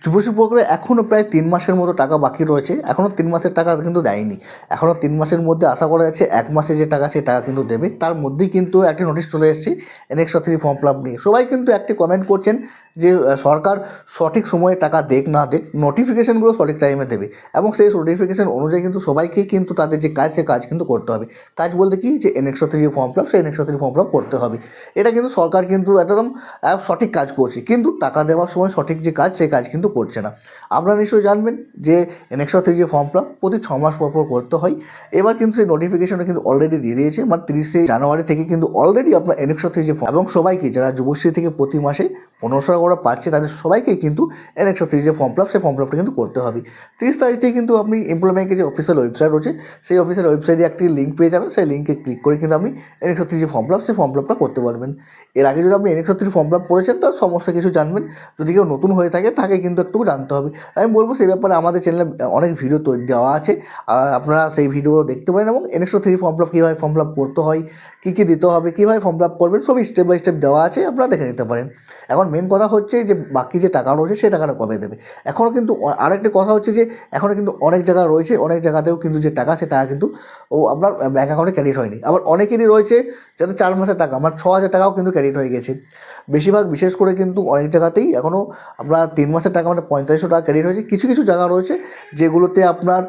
যুবশ্রী প্রকল্পে এখনও প্রায় 3 মাসের মতো টাকা বাকি রয়েছে, এখনও 3 মাসের টাকা কিন্তু দেয়নি। এখনও 3 মাসের মধ্যে আশা করা যাচ্ছে 1 মাসে যে টাকা সে টাকা কিন্তু দেবে। তার মধ্যেই কিন্তু একটি নোটিশ চলে এসেছে এনএক্সট্রা 3 ফর্ম ফিল আপ নিয়ে। সবাই কিন্তু একটি কমেন্ট করছেন যে সরকার সঠিক সময়ে টাকা দেখ না দেখ, নোটিফিকেশানগুলো সঠিক টাইমে দেবে এবং সেই নোটিফিকেশান অনুযায়ী কিন্তু সবাইকেই কিন্তু তাদের যে কাজ সে কাজ কিন্তু করতে হবে। কাজ বলতে কি, যে এনএক্সট্রা 3 ফর্ম ফিল আপ, সেই এনএক্সট্রা 3 ফর্ম ফিল আপ করতে হবে। এটা কিন্তু সরকার কিন্তু একদম সঠিক কাজ করছে, কিন্তু টাকা দেওয়ার সময় সঠিক যে কাজ সেই কাজ কিন্তু করছে না। আপনারা নিশ্চয়ই জানবেন যে এনএক্সট্রা 3 যে ফর্ম ফিল আপ প্রতি 6 মাস পর করতে হয়। এবার কিন্তু সেই নোটিফিকেশনটা কিন্তু অলরেডি দিয়ে দিয়েছে, মানে 30শে জানুয়ারি থেকে কিন্তু অলরেডি আপনার এনএক্সট্রা 3 যে ফর্ম, এবং সবাইকে যারা যুবশ্রী থেকে প্রতি মাসে 1500 টাকা করে পাচ্ছে তাদের সবাইকেই কিন্তু এনএক্সট্রা 3 যে ফর্ম ফিল আপ, সেই ফর্ম ফিল আপটা কিন্তু করতে হবে। 30 তারিখ থেকে কিন্তু আপনি এমপ্লয় ব্যাংকের যে অফিসিয়াল ওয়েবসাইট রয়েছে সেই অফিসিয়াল ওয়েবসাইটে একটি লিঙ্ক পেয়ে যাবেন, সেই লিঙ্কে ক্লিক করে কিন্তু আপনি এনএক্সট্রা 3 যে ফর্ম ফিল আপ, সেই ফর্ম ফিল আপটা করতে পারবেন। এর আগে যদি আপনি এনএক্সট্রা 3 ফর্ম ফিল আপ করেছেন তার সমস্ত কিছু জানবেন। যদি কেউ নতুন হয়ে থাকে তাকে কিন্তু একটু জানতে হবে। আমি বলবো সেই ব্যাপারে আমাদের চ্যানেলে অনেক ভিডিও তৈরি দেওয়া আছে, আপনারা সেই ভিডিও দেখতে পারেন এবং এনএক্সট্রা 3 ফর্ম ফিল আপ কীভাবে ফর্ম ফিল আপ করতে হয়, কী কী দিতে হবে, কীভাবে ফর্ম ফিল আপ করবেন, সবই স্টেপ বাই স্টেপ দেওয়া আছে, আপনারা দেখে নিতে পারেন। এখন মেন কথা হচ্ছে যে বাকি যে টাকা রয়েছে সেই টাকাটা কবে দেবে। এখনও কিন্তু আরেকটি কথা হচ্ছে যে এখনও কিন্তু অনেক জায়গা রয়েছে, অনেক জায়গাতেও কিন্তু যে টাকা সে টাকা কিন্তু আপনার ব্যাঙ্ক অ্যাকাউন্টে ক্রেডিট হয়নি। আবার অনেকেরই রয়েছে যাদের 4 মাসের টাকা, আমার 6000 টাকাও কিন্তু ক্রেডিট হয়ে গেছে। বেশিরভাগ বিশেষ করে কিন্তু অনেক জায়গাতেই এখনও আপনার 3 মাসের টাকা মানে 4500 টাকা ক্রেডিট হয়েছে। কিছু কিছু জায়গা রয়েছে যেগুলোতে আপনার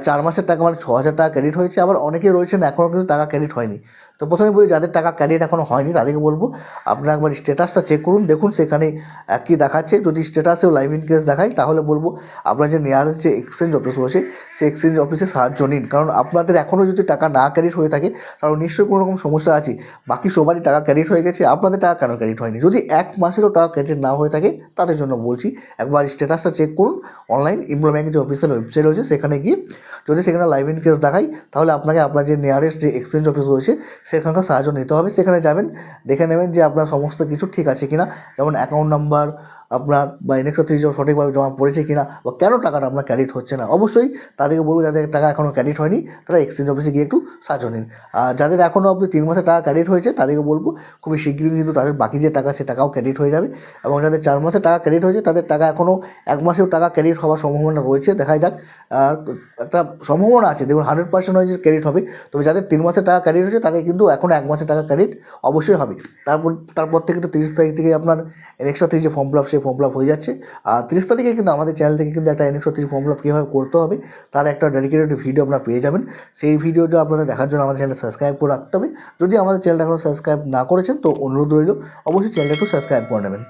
4 মাসের টাকা মানে 6000 টাকা ক্রেডিট হয়েছে। আবার অনেকে রয়েছেন এখনও কিন্তু টাকা ক্রেডিট হয়নি। তো প্রথমে বলি, যাদের টাকা ক্রেডিট এখনও হয়নি তাদেরকে বলবো আপনারা একবার স্ট্যাটাসটা চেক করুন, দেখুন সেখানে কী দেখাচ্ছে। যদি স্ট্যাটাসেও লাইভ ইন কেস দেখায় তাহলে বলবো আপনার যে নিয়ারেস্ট যে এক্সচেঞ্জ অফিস রয়েছে সেই এক্সচেঞ্জ অফিসে সাহায্য নিন, কারণ আপনাদের এখনও যদি টাকা না ক্রেডিট হয়ে থাকে তাহলে নিশ্চয়ই কোনো রকম সমস্যা আছে। বাকি সবারই টাকা ক্রেডিট হয়ে গেছে, আপনাদের টাকা কেন ক্রেডিট হয়নি? যদি 1 মাসেরও টাকা ক্রেডিট না হয়ে থাকে তাদের জন্য বলছি একবার স্ট্যাটাসটা চেক করুন। অনলাইন এমপ্লয় ব্যাংকের যে অফিসিয়াল ওয়েবসাইট রয়েছে সেখানে গিয়ে যদি সেখানে লাইভ ইন কেস দেখায় তাহলে আপনাকে আপনার যে নিয়ারেস্ট যে এক্সচেঞ্জ অফিস রয়েছে সেখানকার সাহায্য নিতে হবে। সেখানে যাবেন, দেখে নেবেন যে আপনার সমস্ত কিছু ঠিক আছে কিনা, যেমন অ্যাকাউন্ট নাম্বার আপনার বা এনএক্সট্রা 3 সঠিকভাবে জমা পড়েছে কিনা, বা কেন টাকাটা আপনার ক্রেডিট হচ্ছে না। অবশ্যই তাদেরকে বলবো যাদের টাকা এখনও ক্রেডিট হয়নি তারা এক্সচেঞ্জ অফিসে গিয়ে একটু সাহায্য নিন। আর যাদের এখনও অবধি 3 মাসের টাকা ক্রেডিট হয়েছে তাদেরকে বলবো খুবই শীঘ্রই কিন্তু তাদের বাকি যে টাকা সে টাকাও ক্রেডিট হয়ে যাবে। এবং যাদের 4 মাসের টাকা ক্রেডিট হয়েছে তাদের টাকা এখনও 1 মাসেও টাকা ক্রেডিট হওয়ার সম্ভাবনা রয়েছে, দেখা যাক। আর একটা সম্ভাবনা আছে, দেখুন 100% নয় যে ক্রেডিট হবে, তবে যাদের 3 মাসের টাকা ক্রেডিট হয়েছে তাদের কিন্তু এখনও 1 মাসের টাকা ক্রেডিট অবশ্যই হবে। তারপর থেকে তো 30 তারিখ থেকে আপনার এনএক্সট্রা 3 যে ফর্ম ফিল আপ সেই ফর্ম ফিল আপ হয়ে যাচ্ছে। আর 30 তারিখে কিন্তু আমাদের চ্যানেল থেকে কিন্তু একটা এনএক্সট্রা 3 ফর্ম ফিল আপ কীভাবে করতে হবে তার একটা ডেডিকেটেড ভিডিও আপনারা পেয়ে যাবেন। সেই ভিডিওটা আপনাদের দেখার জন্য আমাদের চ্যানেলটা সাবস্ক্রাইব করে রাখতে হবে। যদি আমাদের চ্যানেলটা এখনও সাবস্ক্রাইব না করেছেন তো অনুরোধ রইল অবশ্যই চ্যানেলটা একটু সাবস্ক্রাইব করে নেবেন।